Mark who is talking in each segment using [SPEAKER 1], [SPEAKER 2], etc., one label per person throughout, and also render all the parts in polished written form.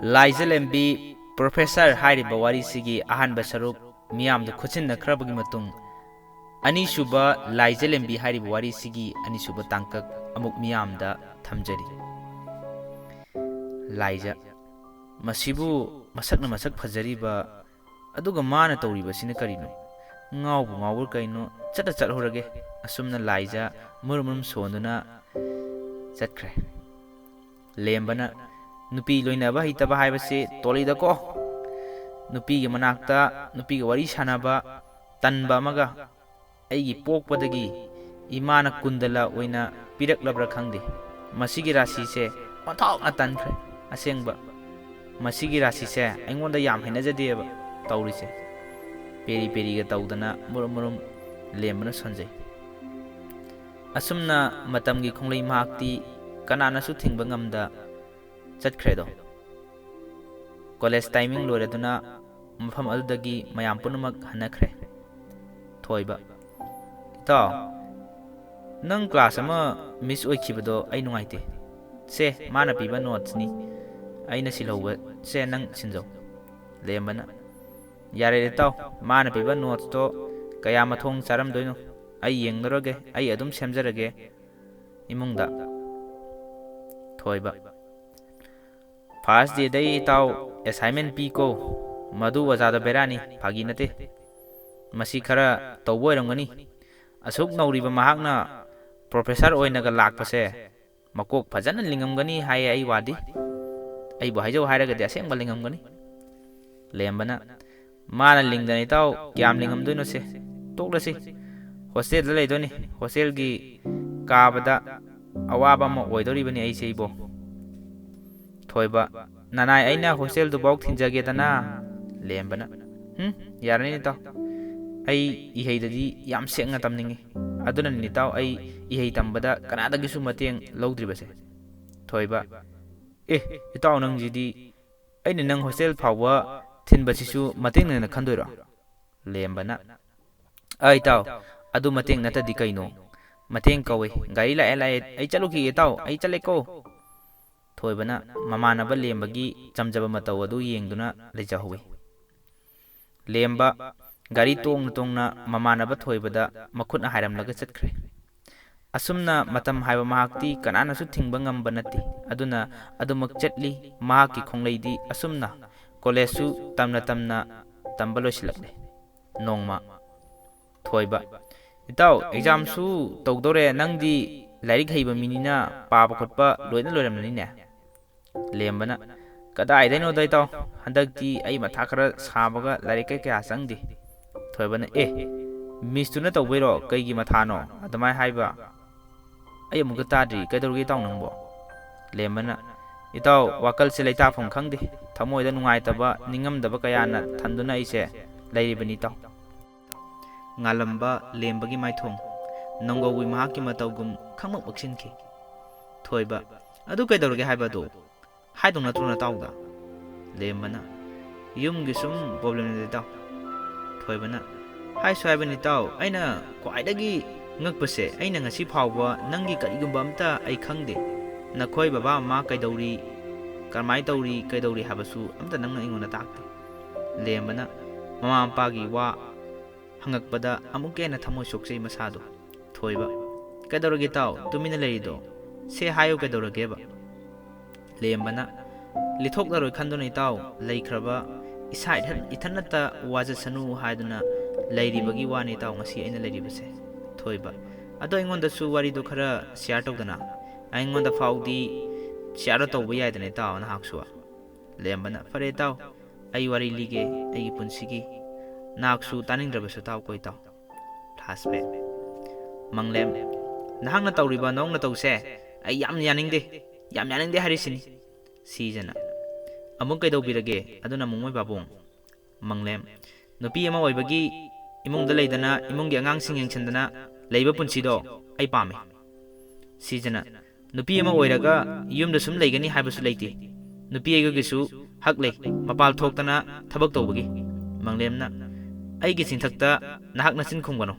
[SPEAKER 1] Laija-Lembi Professor Hairiba Warisigi Ahanba Saruk Miyam the Kuchin Krabagi Matung Anisuba Laija-Lembi Hairiba Warisigi Anisuba Tankak Amuk Miyam da Tamjari Laija Masibu Masakna Masak Fajariba Aduga Mana Toriba Sinakarino Ngaubu Ngawur Kaino Chata Chathurage Asumna Laija Murmum Sonduna Chatkre Lembana Nupi loinaba hitaba haibase tolida ko nupi gi manakta nupi gi wari sanaba tanba amaga aigi pokpadagi imana kundala oina piraklabra khangde masigi rasi se onthok atankhre asengba masigi rasi se aingonda yam hinajadeba tawrise peri peri ga tawdana murum lembana sanjay asumna matamgi khonglei mahakti kanana su thingba ngamda Chatkredo College timing loreduna mafam adudagi mayam punamak hanakre thoiba ita nang class ama miss oikhibado ai nungaite se mana piba notes ni aina silhoba se nang sinjo lembana yare taw mana piba notes to kaya mathong charam doino ai yengdoroge ai adum semjarage imungda thoiba First day day tau assignment pi ko madu wajada berani phagi nate masi khara tawoi ramgani asuk nauriba mahakna professor oinaga lakpase makok phajana lingamgani hai ai wadi ai bo haijo hairaga de aseng balingamgani lembana mana lingdani tau kyam lingam doino se toklasi hostel da leidoni hostel gi kabada awaba ma oidoribani ai seibo Thoiba nanai aina hostel du bok thinjage dana lembana yarani taw ai iheidadi yam senga tamningi aduna ni taw ai ihei tambada kanada gi su mateng lowdribase thoiba itaw nang jidi aina nang hostel phawwa thinbasisu mateng na khandoira lembana ai taw adu mateng nata di kaino mateng kawe gari la ai chaluki taw ai chale ko Thoibana mamanaba lembagi chamjaba mataw adu yengduna lejahuwe lemba gari tongna mamanaba thoibada makhutna hairamlaga chatkre asumna matam haiba mahakti kanana su thingba ngamba nati aduna adumak chatli mahaki khongleidi asumna college su tamna tambalosilakle nongma thoiba itaw exam su tawdore nangdi lairik heiba minina paba khotpa loina loiramnani ne lembana kadai daino dai taw handakti ai matha khara sabaga lairik kya sangdi thoibana miss tuna tawbeiro kaigi matha no adamai haiba ai amuga tadri kaidorgi taw nangbo lembana itaw wakal se leita phom khangdi thamoida nungai taba ningamdaba kayana thanduna ise lairibani taw ngalamba lembagi maithong nonggowi mahaki matawgum khangmak baksinki thoiba adu kaidorgi haiba do haidong natruna tawda lembana yumgi sum problem ne taw thoibana hai soibani taw aina kwaidagi ngakpase aina ngasi phawba nangi karigumba amta ai khangde nakhoi baba ma kaidori karmai tawri kaidori habasu amta nangna ingona takte lembana mama ampagi wa hangakpada amukena thamoi soksei masado thoiba kaidorgi taw tumina leirido se hayo kaidorage ba lembana lithoklaroi khandunai taw leikraba isa ithanata wajasanu haiduna leiribagi wani taw ngasi aina leiribase thoiba ado ingonda su wari do khara share tawdana aingonda faudi share tawba yaidane taw na haksuwa lembana fare taw ai wari lige ai punsigi naksu taningdrabasu taw koi taw thasbe manglem nahangna tawriba nongna tawse ai yam yaningde harisini sijana amung kaidobirage aduna mungmoi babung manglem nupi ama oibagi imungda leidana imunggi angangsing yengchandana leiba punsido ai pame sijana nupi ama oiraga yumda sum leigani haibasu leite nupi aigagisu hak lei mapal thoktana thabak tawbagi manglemna aigi singthakta nahakna sin khungano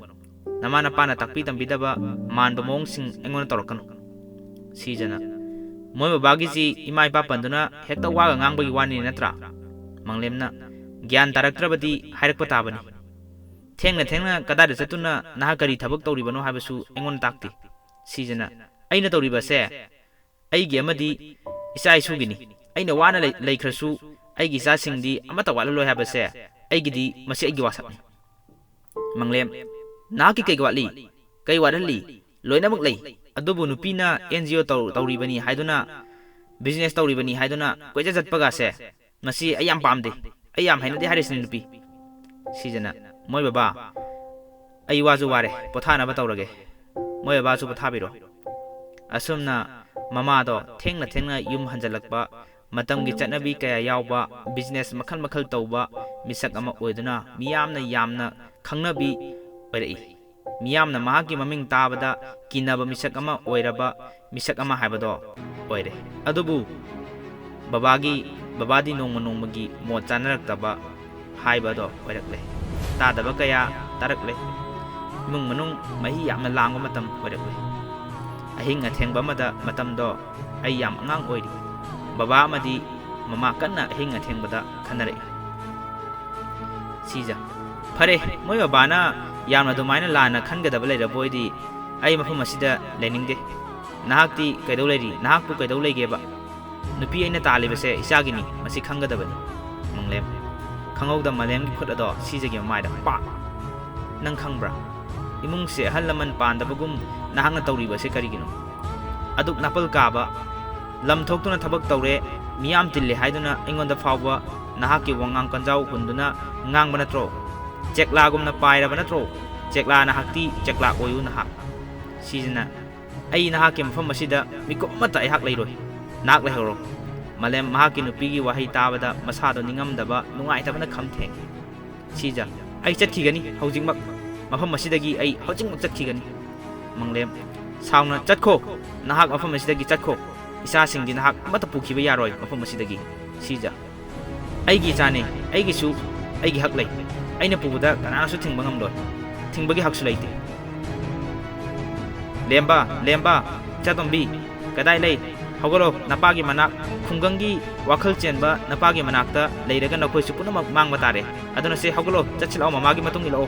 [SPEAKER 1] namana pana takpi tambidaba manba mong sing engona torakano sijana Moi babagisi imai pa panduna hekta waga ngangbagi wani natra. Manglemna gyan taraktrabadi hairakpa tabani. Thengna kadada chatuna naha kari thabak tawribano haibasu engon takti. Sijana aina tawriba se aigi amadi isa isugini. Aina wana laikhrasu aigi isa singdi amata walaloi haiba se aigidi masi aigi wasakni. Manglem nahaki kai watli kai wadali loinamak lei adubu nupina NGO tawribani haiduna business tawribani haiduna koija jatpaga se masi ayam pamde ayam hainadi harisni nupi. Sijana moi baba ai wazu ware pothana ba tawrage moi baba su pothabiro. Asumna mama do thengna yum hanjalakba matamgi chatnabi kaya yawba business makhal tawba misak ama oiduna miyamna khangnabi oirai. Miyamna mahaki maming tabada kinaba misak ama oiraba misak ama haibado oire. Adubu babadi nongmagi mo chanaraktaba haibado oirakle. Tadaba kaya tarakle. Mung manung mahi yamna langba matam oirakle. Ahing athengba mada matamdo ay yam angang oiri. Baba amadi mama kanna ahing athengbada khanare. Sija Fare moi babana yamna dumaina lana khangadaba leiraboidi ai mafam asida leningde. Nahakti kaidau leiri nahakpu kaidau leigeba. Nupi aina talibase isagini masi khangadabani. Manglem khangauda malemgi khutado sijagi maida pa nang khangbra imung se halaman pandabagum nahangna tawribase karigino. Aduk napal kaba lam thoktuna thabak tawre miyam tille haiduna ingonda fawba nahaki wangang kanjau hunduna ngangba natro cheklagumna pairaba natro chekla nahakti chekla oyu nahak. Sijana ai nahaki mafam asida mikop mata ai hak leiroi nak lehoro. Malem mahaki nupigi wahai tabada masado ningamdaba nungaitabana khamtheng. Sija ai chatkigani haujingmak mafam asidagi ai haujingmak chatkigani. Manglem sauna chatko nahak mafam asidagi chatko isa singdi nahak amata pukhiba yaroi mafam asidagi. Sija aigi chane aigi su aigi hak lei aina pubuda kananasu thingba ngamloi thingbagi haksu leite. Lemba chatombi kadai lei hogolo napagi manak khungangi wakhal chenba napagi manakta leiraga nakoi su punamak mangba tare aduna se hogolo chachilao mamagi matung ilao.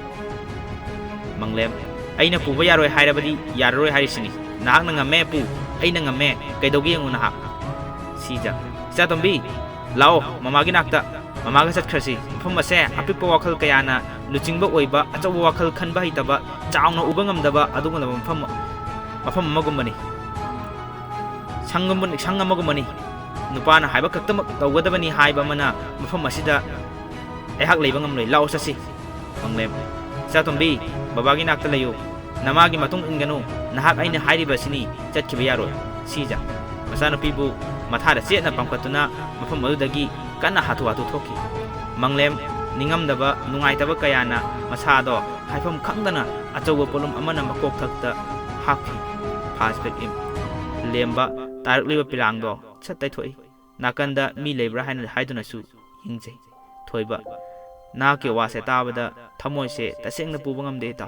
[SPEAKER 1] Manglem aina puba yaroi hairabadi yaroi harisini nahak na ngame pu aina ngame kaidogi yangu nahak. Sija chatombi lao mamagi nakta mamaga chatkrasi mafam ase apikpa wakhal kayana luchingba oiba achawa wakhal khanba hitaba chaungna uba ngamdaba aduguna mafam amagumani sangamagumani nupana haiba kaktamak tawgadabani haiba mana mafam asida ehak leiba ngamloi lao sasi. Manglem chatombi babagi nakta layo namagi matung inganu nahak aina hairiba sini chatkiba yaroi. Sija masanapibu mathada chetna pamkatuna mafam adudagi kana hatu thoki. Manglem ningamdaba nungaitaba kayana masado haifam khangdana achawa polum amana makok thakta haki fastback im lemba tarakliba pilangdo chatai thoi nakanda mi lebra haiduna su hingjai thoiba na ke wase tabada thamoi se tasengna puba ngamde ta.